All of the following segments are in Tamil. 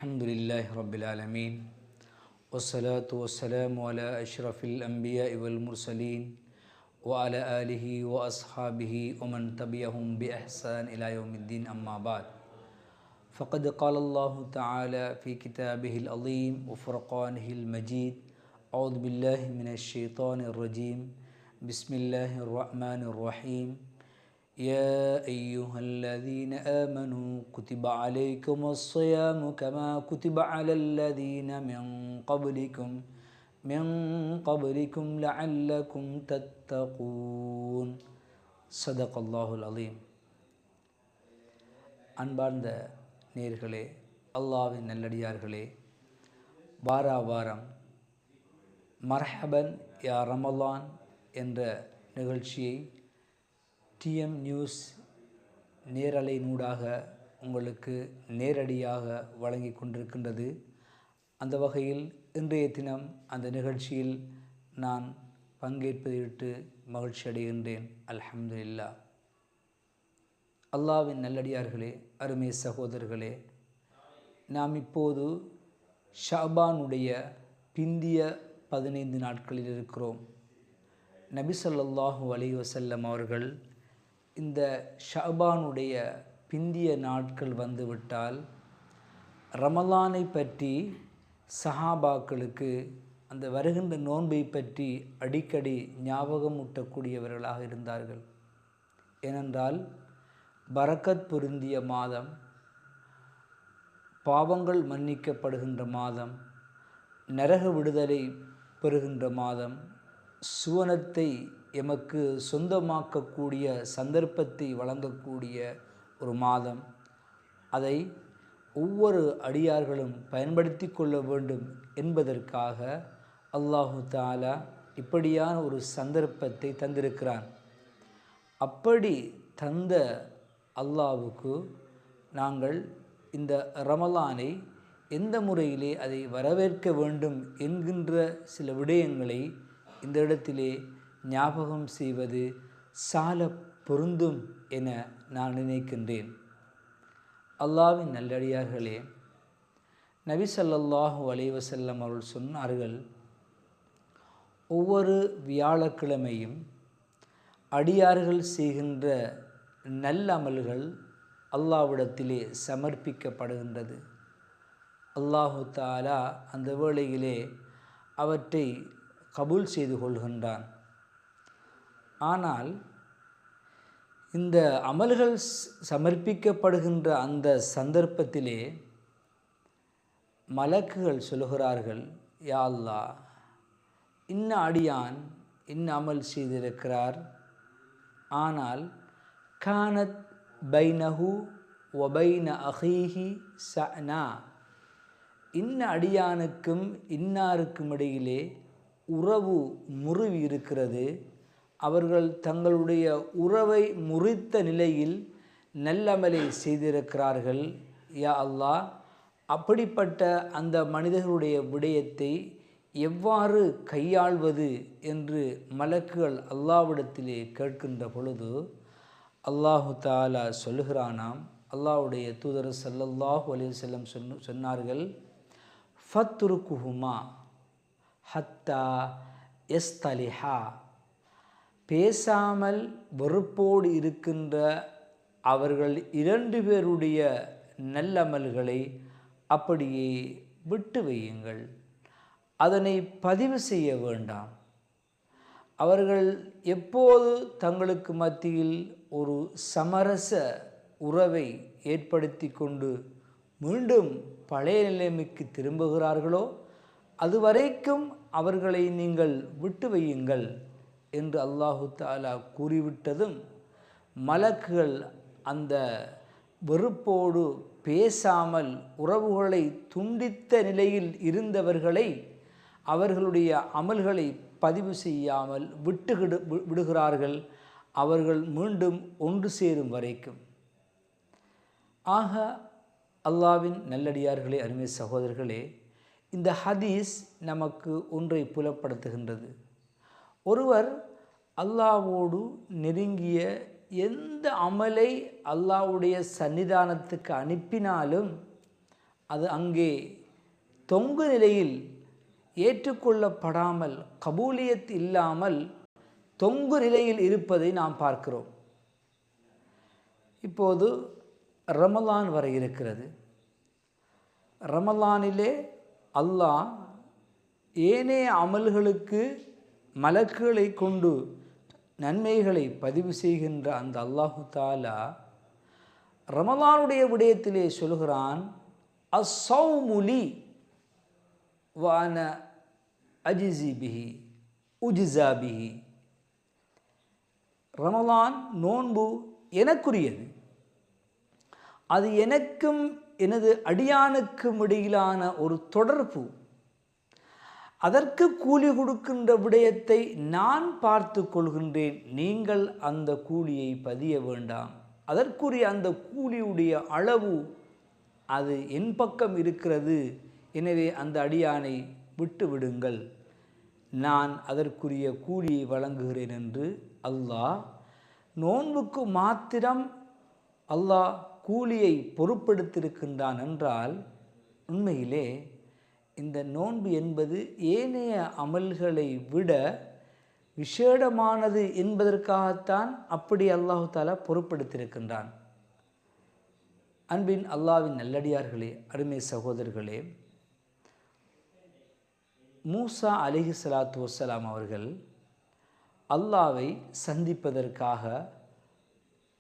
الحمد لله رب العالمين والصلاة والسلام على أشرف الأنبياء والمرسلين وعلى آله وأصحابه ومن تبعهم بإحسان إلى يوم الدين أما بعد فقد قال الله تعالى في كتابه العظيم وفرقانه المجيد أعوذ بالله من الشيطان الرجيم بسم الله الرحمن الرحيم يا أيها الذين آمنوا كتب عليكم الصيام كما كتب على الذين من قبلكم لعلكم تتقون صدق الله العظيم. அன்பார்ந்த நேயர்களே, அல்லாஹ்வின் நல்லடியார்களே, வாரம் மர்ஹபன் யா ரமலான் என்ற நிகழ்ச்சியை டிஎம் நியூஸ் நேரலை நூடாக உங்களுக்கு நேரடியாக வழங்கி கொண்டிருக்கின்றது. அந்த வகையில் இன்றைய தினம் அந்த நிகழ்ச்சியில் நான் பங்கேற்பதையிட்டு மகிழ்ச்சி அடைகின்றேன். அல்ஹம்துலில்லாஹ். அல்லாஹ்வின் நல்லடியார்களே, அருமை சகோதரர்களே, நாம் இப்போது ஷஅபானுடைய பிந்திய 15 நாட்களில் இருக்கிறோம். நபி ஸல்லல்லாஹு அலைஹி வஸல்லம் அவர்கள் இந்த ஷஅபானுடைய பிந்திய நாட்கள் வந்துவிட்டால் ரமலானை பற்றி சஹாபாக்களுக்கு அந்த வருகின்ற நோன்பை பற்றி அடிக்கடி ஞாபகமூட்டக்கூடியவர்களாக இருந்தார்கள். ஏனென்றால் பரக்கத் பொருந்திய மாதம், பாவங்கள் மன்னிக்கப்படுகின்ற மாதம், நரக விடுதலை பெறுகின்ற மாதம், சுவனத்தை எமக்கு சொந்தமாக்கக்கூடிய சந்தர்ப்பத்தை வழங்கக்கூடிய ஒரு மாதம். அதை ஒவ்வொரு அடியார்களும் பயன்படுத்தி கொள்ள வேண்டும் என்பதற்காக அல்லாஹு தஆலா இப்படியான ஒரு சந்தர்ப்பத்தை தந்திருக்கிறான். அப்படி தந்த அல்லாஹ்வுக்கு நாங்கள் இந்த ரமலானை எந்த முறையிலே அதை வரவேற்க வேண்டும் என்கின்ற சில விடயங்களை இந்த இடத்திலே ஞாபகம் செய்வது சால பொருந்தும் என நான் நினைக்கின்றேன். அல்லாஹ்வின் நல்லடியார்களே, நபி ஸல்லல்லாஹு அலைஹி வஸல்லம் அவர்கள் சொன்னார்கள், ஒவ்வொரு வியாழக்கிழமையும் அடியார்கள் செய்கின்ற நல்லமல்கள் அல்லாஹ்விடத்திலே சமர்ப்பிக்கப்படுகின்றது. அல்லாஹு தஆலா அந்த வேளையிலே அவற்றை கபூல் செய்து கொள்கின்றான். ஆனால் இந்த அமல்கள் சமர்ப்பிக்கப்படுகின்ற அந்த சந்தர்ப்பத்திலே மலக்குகள் சொல்கிறார்கள், யா அல்லாஹ், இன்ன அடியான் இன்ன அமல் செய்திருக்கிறார், ஆனால் கானத் பைனஹு வ பைன அஹீஹி ஸஅனா, இன்ன அடியானுக்கும் இன்னாருக்கும் இடையிலே உறவு முறிவு இருக்கிறது, அவர்கள் தங்களுடைய உறவை முறித்த நிலையில் நல்லமலை செய்திருக்கிறார்கள். யா அல்லாஹ், அப்படிப்பட்ட அந்த மனிதர்களுடைய விடயத்தை எவ்வாறு கையாள்வது என்று மலக்குகள் அல்லாஹ்விடத்திலே கேட்கின்ற பொழுது அல்லாஹு தஆலா சொல்லுகிறானாம், அல்லாஹ்வுடைய தூதர் ஸல்லல்லாஹு அலைஹி வஸல்லம் சொன்னார்கள், ஃபத்ருக்குஹுமா ஹத்தா யஸ்தலிஹா, பேசாமல் வெறுப்போடு இருக்கின்ற அவர்கள் 2 பேருடைய நல்லமல்களை அப்படியே விட்டு வையுங்கள், அதனை பதிவு செய்ய வேண்டாம். அவர்கள் எப்போது தங்களுக்கு மத்தியில் ஒரு சமரச உறவை ஏற்படுத்தி கொண்டு மீண்டும் பழைய நிலைமைக்கு திரும்புகிறார்களோ அதுவரைக்கும் அவர்களை நீங்கள் விட்டு வையுங்கள் என்று அல்லாஹு தஆலா கூறிவிட்டதும் மலக்குகள் அந்த வெறுப்போடு பேசாமல் உறவுகளை துண்டித்த நிலையில் இருந்தவர்களை அவர்களுடைய அமல்களை பதிவு செய்யாமல் விடுகிறார்கள், அவர்கள் மீண்டும் ஒன்று சேரும் வரைக்கும். ஆக அல்லாஹ்வின் நல்லடியார்களே, அருமை சகோதரர்களே, இந்த ஹதீஸ் நமக்கு ஒன்றை புலப்படுத்துகின்றது. ஒருவர் அல்லாஹ்வோடு நெருங்கிய எந்த அமலை அல்லாஹ்வுடைய சன்னிதானத்துக்கு அனுப்பினாலும் அது அங்கே தொங்கு நிலையில் ஏற்றுக்கொள்ளப்படாமல் கபூலியத் இல்லாமல் தொங்கு நிலையில் இருப்பதை நாம் பார்க்கிறோம். இப்போது ரமலான் வர இருக்கிறது. ரமலானிலே அல்லாஹ் ஏனைய அமல்களுக்கு மலக்குகளை கொண்டு நன்மைகளை பதிவு செய்கின்ற அந்த அல்லாஹு தாலா ரமலானுடைய விடயத்திலே சொல்கிறான், அஸ்ஸௌமுலி வான அஜிஸி பிஹி உஜிஸா பிஹி. ரமலான் நோன்பு எனக்குரியது, அது எனக்கும் எனது அடியானுக்கும் இடையிலான ஒரு தொடர்பு. அதற்கு கூலி கொடுக்கின்ற விடயத்தை நான் பார்த்து கொள்கின்றேன், நீங்கள் அந்த கூலியை பதிய வேண்டாம். அதற்குரிய அந்த கூலியுடைய அளவு அது என் பக்கம் இருக்கிறது, எனவே அந்த அடியானை விட்டு விடுங்கள், நான் அதற்குரிய கூலியை வழங்குகிறேன் என்று அல்லாஹ் நோன்புக்கு மாத்திரம் அல்லாஹ் கூலியை பொறுப்படுத்தியிருக்கின்றான் என்றால், உண்மையிலே இந்த நோன்பு என்பது ஏனைய அமல்களை விட விசேடமானது என்பதற்காகத்தான் அப்படி அல்லாஹு தாலா பொறுப்படுத்தியிருக்கின்றான். அன்பின் அல்லாஹ்வின் நல்லடியார்களே, அருமை சகோதரர்களே, மூசா அலைஹிஸ்ஸலாத்து வஸ்ஸலாம் அவர்கள் அல்லாஹ்வை சந்திப்பதற்காக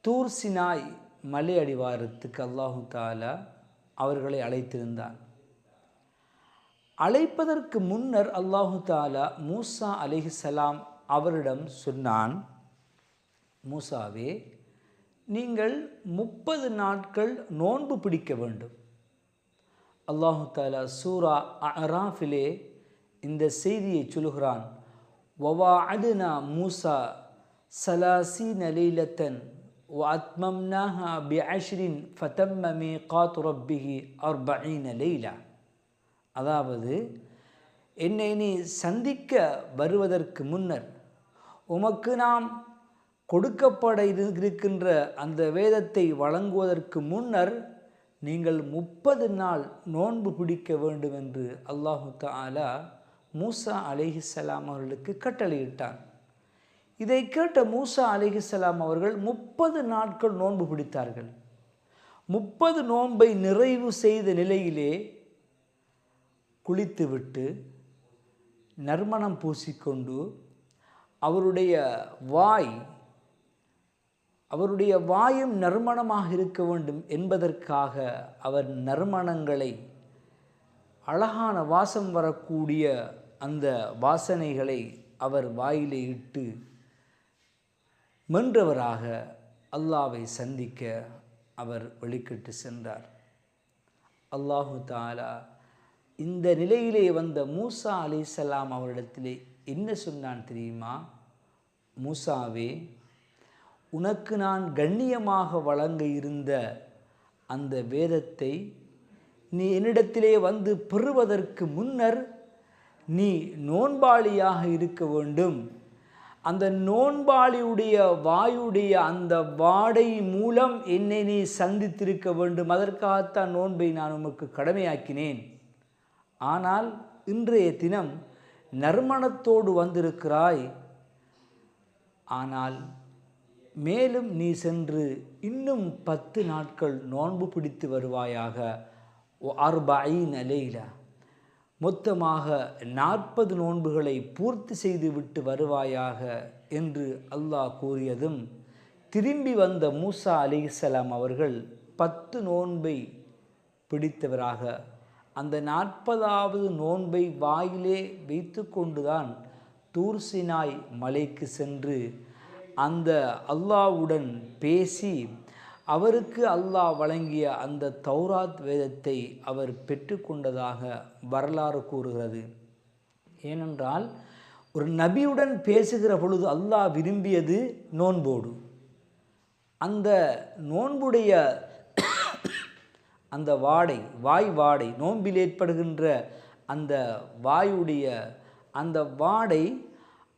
தூர் சினாய் மலை அடிவாரத்துக்கு அல்லாஹு தாலா அவர்களை அழைத்திருந்தான். அழைப்பதற்கு முன்னர் அல்லாஹு தாலா மூசா அலைஹிஸ்ஸலாம் அவரிடம் சொன்னான், மூசாவே, நீங்கள் 30 நாட்கள் நோன்பு பிடிக்க வேண்டும். அல்லாஹு தாலா சூரா அராஃபிலே இந்த செய்தியை சொல்கிறான், வவாஅதுனா மூசா ஸலாஸீன லைலத்தன் வஅத்மம்னாஹா பிஅஷ்ரின் ஃபதம்ம மீகாத்து ரப்பிஹி 40 லைலா. அதாவது, என்னை நீ சந்திக்க வருவதற்கு முன்னர் உமக்கு நாம் கொடுக்கப்பட இருக்கின்ற அந்த வேதத்தை வழங்குவதற்கு முன்னர் நீங்கள் 30 நாள் நோன்பு பிடிக்க வேண்டும் என்று அல்லாஹு தஆலா மூசா அலைஹிஸ்ஸலாம் அவர்களுக்கு கட்டளையிட்டான். இதை கேட்ட மூசா அலைஹிஸ்ஸலாம் அவர்கள் 30 நாட்கள் நோன்பு பிடித்தார்கள். 30 நோன்பை நிறைவு செய்த நிலையிலே குளித்துவிட்டு நறுமணம் பூசிக்கொண்டு அவருடைய வாயும் நறுமணமாக இருக்க வேண்டும் என்பதற்காக அவர் நறுமணங்களை, அழகான வாசம் வரக்கூடிய அந்த வாசனைகளை அவர் வாயிலே இட்டு மென்றவராக அல்லாஹ்வை சந்திக்க அவர் வெளிக்கிட்டு சென்றார். அல்லாஹு தஆலா இந்த நிலையிலே வந்த மூசா அலைஹிஸ்ஸலாம் அவரிடத்திலே என்ன சொன்னான் தெரியுமா? மூசாவே, உனக்கு நான் கண்ணியமாக வழங்க இருந்த அந்த வேதத்தை நீ என்னிடத்திலே வந்து பெறுவதற்கு முன்னர் நீ நோன்பாளியாக இருக்க வேண்டும். அந்த நோன்பாளியுடைய வாயுடைய அந்த வாடை மூலம் என்னை நீ சந்தித்திருக்க வேண்டும். அதற்காகத்தான் நோன்பை நான் உமக்கு கடமையாக்கினேன். ஆனால் இன்றைய தினம் நறுமணத்தோடு வந்திருக்கிறாய். ஆனால் மேலும் நீ சென்று இன்னும் 10 நாட்கள் நோன்பு பிடித்து வருவாயாக. 40 லைலா, மொத்தமாக 40 நோன்புகளை பூர்த்தி செய்து விட்டு வருவாயாக என்று அல்லாஹ் கூறியதும், திரும்பி வந்த மூசா அலைஹிஸ்ஸலாம் அவர்கள் 10 நோன்பை பிடித்தவராக அந்த 40வது நோன்பை வாயிலே வைத்து கொண்டுதான் தூர் சினாய் மலைக்கு சென்று அந்த அல்லாஹ்வுடன் பேசி அவருக்கு அல்லாஹ் வழங்கிய அந்த தௌராத் வேதத்தை அவர் பெற்றுக்கொண்டதாக வரலாறு கூறுகிறது. ஏனென்றால் ஒரு நபியுடன் பேசுகிற பொழுது அல்லாஹ் விரும்பியது நோன்போடு. அந்த நோன்புடைய அந்த வாய் வாடை, நோன்பில் ஏற்படுகின்ற அந்த வாயுடைய அந்த வாடை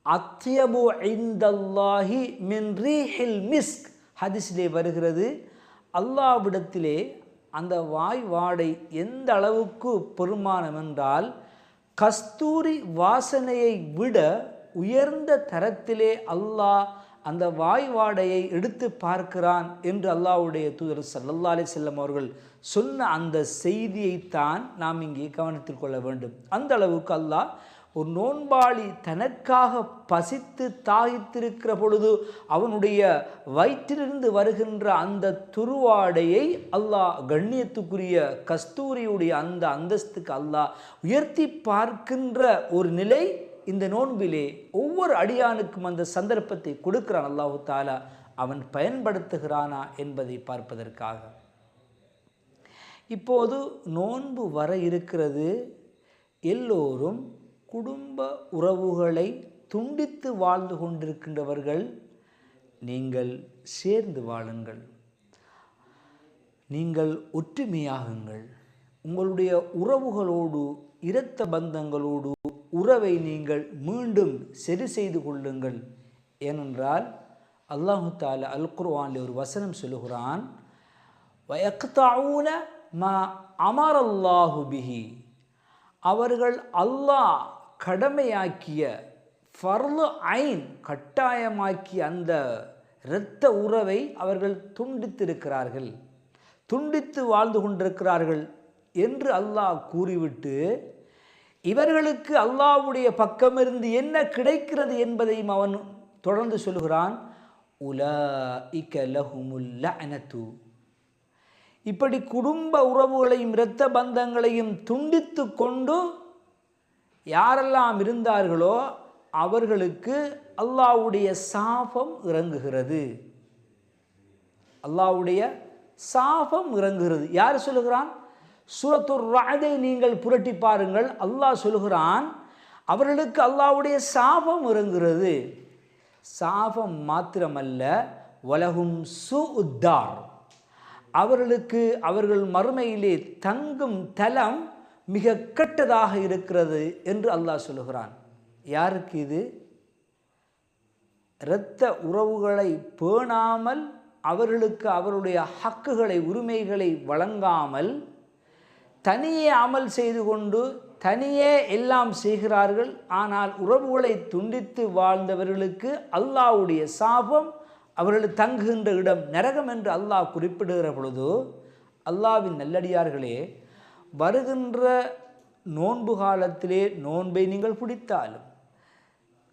அத்யபு இந்தல்லாஹி மின் ரீஹில் மிஸ்க். ஹதீஸிலே வருகிறது, அல்லாஹ்விடத்திலே அந்த வாய் வாடை எந்த அளவுக்கு பெருமானம் என்றால், கஸ்தூரி வாசனையை விட உயர்ந்த தரத்திலே அல்லாஹ் அந்த வாய் வாடையை எடுத்து பார்க்கிறான் என்று அல்லாஹ்வுடைய தூதர் ஸல்லல்லாஹு அலைஹி வஸல்லம் அவர்கள் சொன்ன அந்த செய்தியைத்தான் நாம் இங்கே கவனத்தில் கொள்ள வேண்டும். அந்த அளவுக்கு அல்லாஹ் ஒரு நோன்பாளி தனக்காக பசித்து தாகித்திருக்கிற பொழுது அவனுடைய வயிற்றிலிருந்து வருகின்ற அந்த துருவாடையை அல்லாஹ் கண்ணியத்துக்குரிய கஸ்தூரியுடைய அந்த அந்தஸ்துக்கு அல்லாஹ் உயர்த்தி பார்க்கின்ற ஒரு நிலை இந்த நோன்பிலே ஒவ்வொரு அடியானுக்கும் அந்த சந்தர்ப்பத்தை கொடுக்கிறான் அல்லாஹு தாலா. அவன் பயன்படுத்துகிறானா என்பதை பார்ப்பதற்காக. இப்போது நோன்பு வர இருக்கிறது. எல்லோரும் குடும்ப உறவுகளை துண்டித்து வாழ்ந்து கொண்டிருக்கின்றவர்கள், நீங்கள் சேர்ந்து வாழுங்கள், நீங்கள் ஒற்றுமையாகுங்கள், உங்களுடைய உறவுகளோடு இரத்த பந்தங்களோடு உறவை நீங்கள் மீண்டும் சரி செய்து கொள்ளுங்கள். ஏனென்றால் அல்லாஹு தாலா அல் குர்ஆனில் ஒரு வசனம் சொல்லுகிறான், வயக்தஊன மா அமரல்லாஹு பிஹி, அவர்கள் அல்லாஹ் கடமையாக்கிய ஃபர்லு ஐன் கட்டாயமாக்கிய அந்த இரத்த உறவை அவர்கள் துண்டித்திருக்கிறார்கள், துண்டித்து வாழ்ந்து கொண்டிருக்கிறார்கள் என்று அல்லாஹ் கூறிவிட்டு இவர்களுக்கு அல்லாஹ்வுடைய பக்கமிருந்து என்ன கிடைக்கிறது என்பதையும் அவன் தொடர்ந்து சொல்கிறான், உலாஇக லஹுமுல் லஅனது, இப்படி குடும்ப உறவுகளையும் இரத்த பந்தங்களையும் துண்டித்து கொண்டு யாரெல்லாம் இருந்தார்களோ அவர்களுக்கு அல்லாஹ்வுடைய சாபம் இறங்குகிறது. அல்லாஹ்வுடைய சாபம் இறங்குகிறது. யார் சொல்லுகிறான்? சூரத்துர் ரஅதை நீங்கள் புரட்டி பாருங்கள். அல்லாஹ் சொல்லுகிறான், அவர்களுக்கு அல்லாஹ்வுடைய சாபம் இறங்குகிறது. சாபம் மாத்திரமல்ல, வலஹும் சூஉத்தார், அவர்களுக்கு அவர்கள் மறுமையிலே தங்கும் தலம் மிக கெட்டதாக இருக்கிறது என்று அல்லாஹ் சொல்லுகிறான். யாருக்கு இது? இரத்த உறவுகளை பேணாமல், அவர்களுக்கு அவருடைய ஹக்குகளை உரிமைகளை வழங்காமல் தனியே அமல் செய்து கொண்டு தனியே எல்லாம் செய்கிறார்கள். ஆனால் உறவுகளை துண்டித்து வாழ்ந்தவர்களுக்கு அல்லாஹ்வுடைய சாபம், அவர்கள் தங்குகின்ற இடம் நரகம் என்று அல்லாஹ் குறிப்பிடுகிற பொழுது, அல்லாஹ்வின் நல்லடியார்களே, வருகின்ற நோன்பு காலத்திலே நோன்பை நீங்கள் பிடித்தாலும்,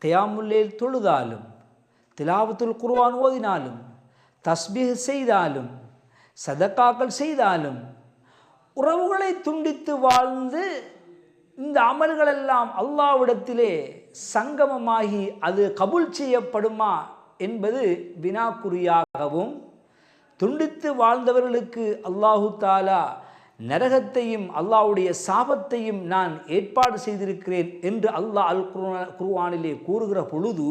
கியாமுல் தொழுதாலும், திலாவத்துல் குர்ஆன் ஓதினாலும், தஸ்பீஹ் செய்தாலும், சதக்காக்கள் செய்தாலும், உறவுகளை துண்டித்து வாழ்ந்து இந்த அமல்களெல்லாம் அல்லாஹ்விடத்திலே சங்கமமாகி அது கபூல் செய்யப்படுமா என்பது வினாக்குறியாகவும், துண்டித்து வாழ்ந்தவர்களுக்கு அல்லாஹு தாலா நரகத்தையும் அல்லாஹ்வுடைய சாபத்தையும் நான் ஏற்பாடு செய்திருக்கிறேன் என்று அல்லாஹ் அல் குர்ஆனிலே கூறுகிற பொழுது,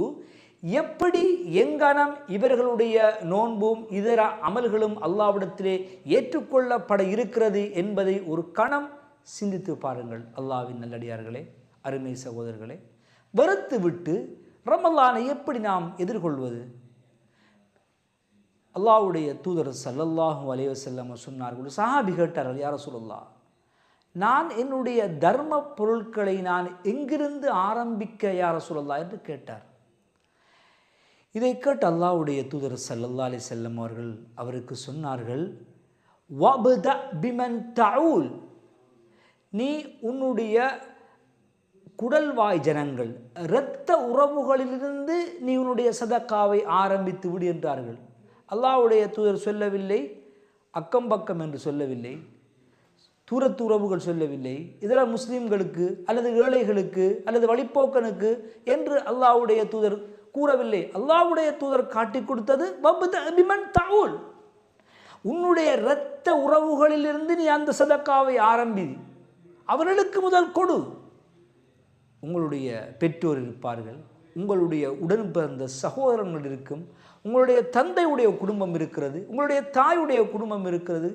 எப்படி எங்கனம் இவர்களுடைய நோன்பும் இதர அமல்களும் அல்லாஹ்விடத்திலே ஏற்றுக்கொள்ளப்பட இருக்கிறது என்பதை ஒரு கணம் சிந்தித்து பாருங்கள். அல்லாஹ்வின் நல்லடியார்களே, அருமை சகோதரர்களே, வெறுத்து விட்டு ரமலானை எப்படி நாம் எதிர்கொள்வது? அல்லாஹ்வுடைய தூதர் ஸல்லல்லாஹு அலைஹி வஸல்லம் சொன்னார்கள், சஹாபி கேட்டார்கள், யா ரசூலல்லாஹ், நான் என்னுடைய தர்ம பொருட்களை நான் எங்கிருந்து ஆரம்பிக்க யா ரசூலல்லாஹ் என்று கேட்டார். இதை கேட்டு அல்லாஹ்வுடைய தூதர் ஸல்லல்லாஹு அலைஹி வஸல்லம் அவர்கள் அவருக்கு சொன்னார்கள், வப்த பிமன் தஊல், நீ உன்னுடைய குடல்வாய் ஜனங்கள், இரத்த உறவுகளிலிருந்து நீ உன்னுடைய சதக்காவை ஆரம்பித்து விடு என்றார்கள். அல்லாஹ்வுடைய தூதர் சொல்லவில்லை அக்கம் பக்கம் என்று சொல்லவில்லை, தூரத்து உறவுகள் சொல்லவில்லை, இதர முஸ்லீம்களுக்கு அல்லது ஏழைகளுக்கு அல்லது வழிப்போக்கனுக்கு என்று அல்லாஹ்வுடைய தூதர் கூறவில்லை. அல்லாஹ்வுடைய தூதர் காட்டி கொடுத்தது வப்த பிமன் தஊல், உன்னுடைய இரத்த உறவுகளிலிருந்து நீ அந்த சதக்காவை ஆரம்பி, அவர்களுக்கு முதல் கொடு. உங்களுடைய பெற்றோர் இருப்பார்கள், உங்களுடைய உடன் பிறந்த சகோதரங்கள் இருக்கும், உங்களுடைய தந்தையுடைய குடும்பம் இருக்கிறது, உங்களுடைய தாயுடைய குடும்பம் இருக்கிறது,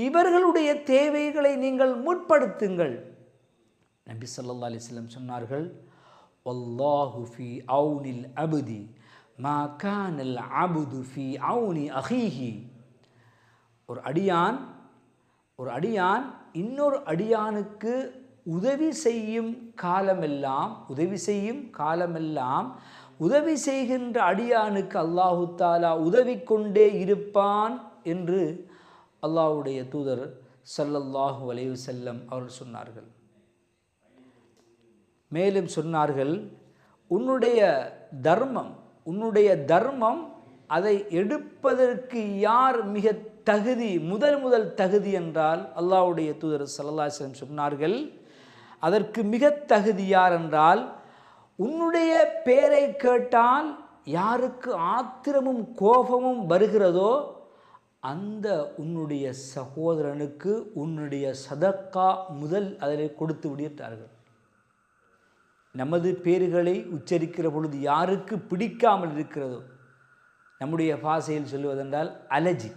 இவர்களுடைய தேவைகளை நீங்கள் முற்படுத்துங்கள். நபி ஸல்லல்லாஹு அலைஹி வஸல்லம் சொன்னார்கள், வல்லாஹு ஃபீ அவுனில் அப்தி மா கானல் அப்து ஃபீ அவுனி அஹீஹி, ஒரு அடியான் ஒரு அடியான் இன்னொரு அடியானுக்கு உதவி செய்யும் காலமெல்லாம் உதவி செய்கின்ற அடியானுக்கு அல்லாஹு தாலா உதவி கொண்டே இருப்பான் என்று அல்லாஹ்வுடைய தூதர் ஸல்லல்லாஹு அலைஹி வஸல்லம் அவர்கள் சொன்னார்கள். மேலும் சொன்னார்கள், உன்னுடைய தர்மம் அதை எடுப்பதற்கு யார் மிக தகுதி, முதல் தகுதி என்றால் அல்லாஹ்வுடைய தூதர் ஸல்லல்லாஹு அலைஹி வஸல்லம் சொன்னார்கள், அதற்கு மிக தகுதி யார் என்றால், உன்னுடைய பேரை கேட்டால் யாருக்கு ஆத்திரமும் கோபமும் வருகிறதோ அந்த உன்னுடைய சகோதரனுக்கு உன்னுடைய சதக்கா முதல் அதில் கொடுத்து விடுகிறார்கள். நமது பேர்களை உச்சரிக்கிற பொழுது யாருக்கு பிடிக்காமல் இருக்கிறதோ, நம்முடைய பாஷையில் சொல்லுவதென்றால் அலர்ஜி,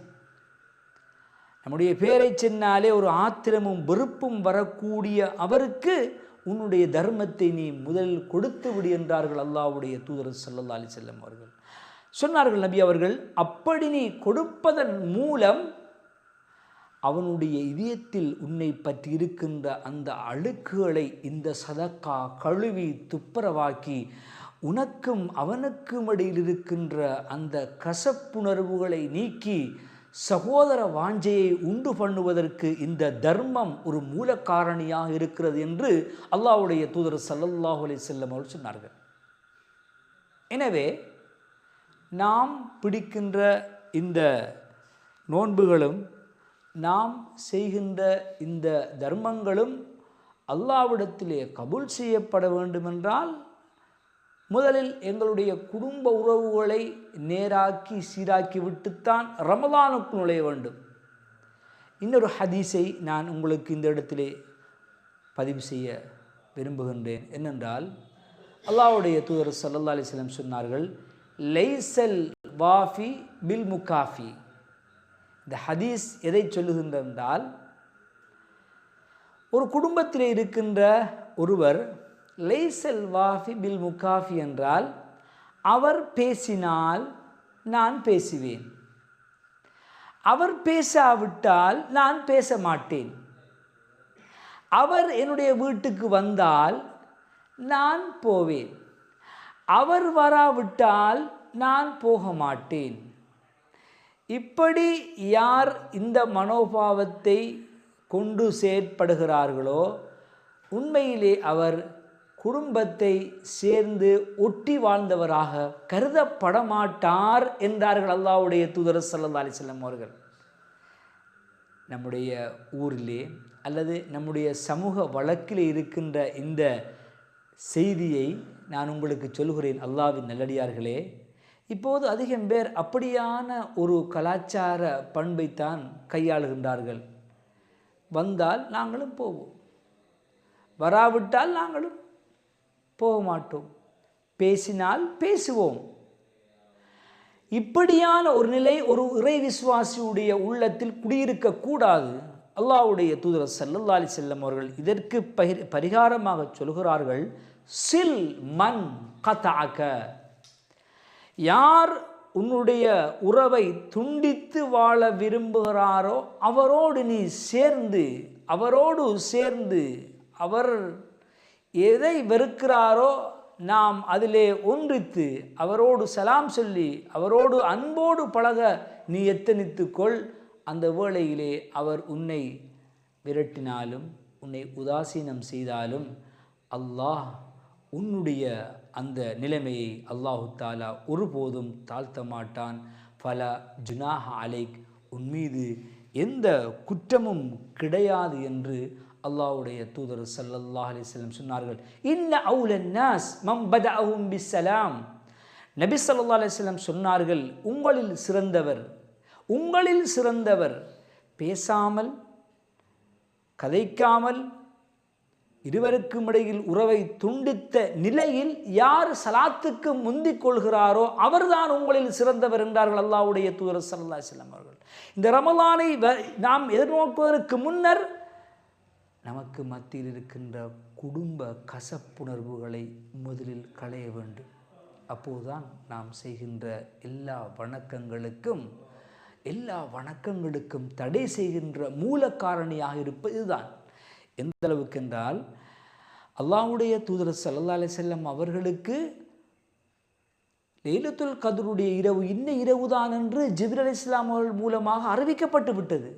நம்முடைய பேரை சொன்னாலே ஒரு ஆத்திரமும் வெறுப்பும் வரக்கூடிய அவருக்கு உன்னுடைய தர்மத்தை நீ முதலில் கொடுத்து விடு என்றார்கள் அல்லாஹ்வுடைய தூதர் ஸல்லல்லாஹு அலைஹி வஸல்லம் அவர்கள். சொன்னார்கள் நபி அவர்கள், அப்படி நீ கொடுப்பதன் மூலம் அவனுடைய இதயத்தில் உன்னை பற்றி இருக்கின்ற அந்த அழுக்குகளை இந்த சதக்கா கழுவி துப்புரவாக்கி உனக்கும் அவனுக்கும் இடையில் இருக்கின்ற அந்த கசப்புணர்வுகளை நீக்கி சகோதர வாஞ்சையை உண்டு பண்ணுவதற்கு இந்த தர்மம் ஒரு மூலக்காரணியாக இருக்கிறது என்று அல்லாஹ்வுடைய தூதர் ஸல்லல்லாஹு அலைஹி வஸல்லம் அவர்கள் சொன்னார்கள். எனவே நாம் பிடிக்கின்ற இந்த நோன்புகளும் நாம் செய்கின்ற இந்த தர்மங்களும் அல்லாஹ்விடத்திலே கபூல் செய்யப்பட வேண்டுமென்றால் முதலில் எங்களுடைய குடும்ப உறவுகளை நேராக்கி சீராக்கி விட்டுத்தான் ரமலானுக்கு நுழைய வேண்டும். இன்னொரு ஹதீஸை நான் உங்களுக்கு இந்த இடத்திலே பதிவு செய்ய விரும்புகின்றேன். என்னென்றால், அல்லாஹ்வுடைய தூதர் ஸல்லல்லாஹு அலைஹி வஸல்லம் சொன்னார்கள், லைஸல் வாஃபி பில் முகாஃபி. இந்த ஹதீஸ் எதை சொல்லுகின்றால், ஒரு குடும்பத்தில் இருக்கின்ற ஒருவர் லைஸல் வாஃபி பில் முகாஃபி என்றால், அவர் பேசினால் நான் பேசுவேன், அவர் பேசாவிட்டால் நான் பேச மாட்டேன், அவர் என்னுடைய வீட்டுக்கு வந்தால் நான் போவேன், அவர் வராவிட்டால் நான் போக மாட்டேன். இப்படி யார் இந்த மனோபாவத்தை கொண்டு செயற்படுகிறார்களோ உண்மையிலே அவர் குடும்பத்தை சேர்ந்து ஒட்டி வாழ்ந்தவராக கருதப்பட மாட்டார் என்றார்கள் அல்லாஹ்வுடைய தூதர் ஸல்லல்லாஹு அலைஹி வஸல்லம் அவர்கள். நம்முடைய ஊரிலே அல்லது நம்முடைய சமூக வழக்கில் இருக்கின்ற இந்த செய்தியை நான் உங்களுக்கு சொல்கிறேன். அல்லாஹ்வின் நல்லடியார்களே, இப்போது அதிகம் பேர் அப்படியான ஒரு கலாச்சார பண்பைத்தான் கையாளுகின்றார்கள். வந்தால் நாங்களும் போவோம், வராவிட்டால் நாங்களும் போக மாட்டோம், பேசினால் பேசுவோம். இப்படியான ஒரு நிலை ஒரு இறை விசுவாசியுடைய உள்ளத்தில் குடியிருக்கக்கூடாது. அல்லாஹ்வுடைய தூதர் ஸல்லல்லாஹு அலைஹி வஸல்லம் அவர்கள் இதற்கு பரிகாரமாக சொல்கிறார்கள், சில் மன் கதஅக. யார் உன்னுடைய உறவை துண்டித்து வாழ விரும்புகிறாரோ அவரோடு நீ சேர்ந்து அவர் எதை வெறுக்கிறாரோ நாம் அதிலே ஒன்றித்து அவரோடு சலாம் சொல்லி அவரோடு அன்போடு பழக நீ எத்தனித்துக்கொள். அந்த வேளையிலே அவர் உன்னை விரட்டினாலும் உன்னை உதாசீனம் செய்தாலும் அல்லாஹ் உன்னுடைய அந்த நிலைமையை அல்லாஹு தாலா ஒருபோதும் தாழ்த்த மாட்டான். ஃபலா ஜுனாஹ அலைக், உன் மீது எந்த குற்றமும் கிடையாது என்று அல்லாஹ்வுடைய தூதர் ஸல்லல்லாஹு அலைஹி வஸல்லம் சொன்னார்கள். இன்ன அவுலன் நாஸ் மம் பதஅஹும் பிஸ்ஸலாம். நபி ஸல்லல்லாஹு அலைஹி வஸல்லம் சொன்னார்கள், உங்களில் சிறந்தவர் பேசாமல் கதைக்காமல் இருவருக்கும் இடையில் உறவை துண்டித்த நிலையில் யார் சலாத்துக்கு முந்திக் கொள்கிறாரோ அவர்தான் உங்களில் சிறந்தவர் என்றார்கள் அல்லாஹ்வுடைய தூதர் ஸல்லல்லாஹு அலைஹி வஸல்லம் அவர்கள். இந்த ரமலானை நாம் எதிர்நோக்குவதற்கு முன்னர் நமக்கு மத்தியில் இருக்கின்ற குடும்ப கசப்புணர்வுகளை முதலில் களைய வேண்டும். அப்போதுதான் நாம் செய்கின்ற எல்லா வணக்கங்களுக்கும் எல்லா வணக்கங்களுக்கும் தடை செய்கின்ற மூல காரணியாக இருப்பது இதுதான். எந்த அளவுக்கு என்றால், அல்லாஹ்வுடைய தூதர் ஸல்லல்லாஹு அலைஹி வஸல்லம் அவர்களுக்கு லைலத்துல் கத்ருடைய இரவு இன்ன இரவுதான் என்று ஜிப்ரீல் அலைஹிஸ்ஸலாம் அவர்கள் மூலமாக அறிவிக்கப்பட்டு விட்டது.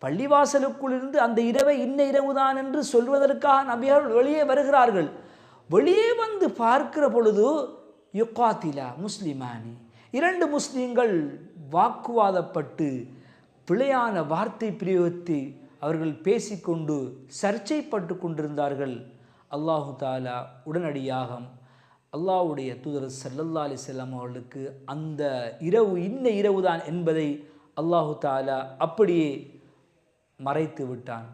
பள்ளிவாசலுக்குள்ளிருந்து அந்த இரவை இன்ன இரவுதான் என்று சொல்வதற்காக நபிகள் வெளியே வருகிறார்கள். வெளியே வந்து பார்க்கிற பொழுது யுகாத்திலா முஸ்லிமானி, 2 முஸ்லீம்கள் வாக்குவாதப்பட்டு பிழையான வார்த்தை பிரயோகத்தை அவர்கள் பேசிக்கொண்டு சர்ச்சைப்பட்டு கொண்டிருந்தார்கள். அல்லாஹு தாலா உடனடியாக அல்லாஹ்வுடைய தூதர் ஸல்லல்லாஹு அலைஹி வஸல்லம் அவர்களுக்கு அந்த இரவு இன்ன இரவுதான் என்பதை அல்லாஹு தாலா அப்படியே மறைத்து விட்டான்.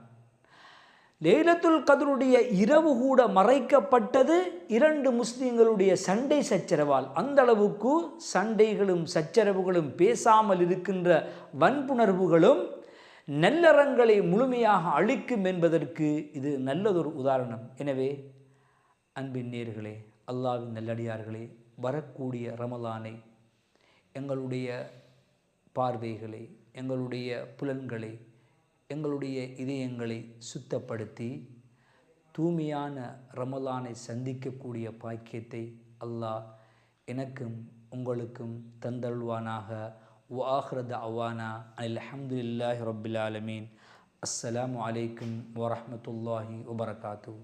லைலத்துல் கத்ருடைய இரவு கூட மறைக்கப்பட்டது 2 முஸ்லிம்களுடைய சண்டை சச்சரவால். அந்த அளவுக்கு சண்டைகளும் சச்சரவுகளும், பேசாமல் இருக்கின்ற வன்புணர்வுகளும் நல்லறங்களை முழுமையாக அழிக்கும் என்பதற்கு இது நல்லதொரு உதாரணம். எனவே அன்பின் நேயர்களே, அல்லாஹ்வின் நல்லடியார்களே, வரக்கூடிய ரமலானை எங்களுடைய பார்வைகளை, எங்களுடைய புலன்களை, எங்களுடைய இதயங்களை சுத்தப்படுத்தி தூய்மையான ரமலானை சந்திக்கக்கூடிய பாக்கியத்தை அல்லாஹ் எனக்கும் உங்களுக்கும் தந்தருள்வானாக. வஆகிரு தஅவானா அல்ஹம்துலில்லாஹி ரப்பில் ஆலமீன். அஸ்ஸலாமு அலைக்கும் வரஹ்மத்துல்லாஹி வபரகாத்துஹு.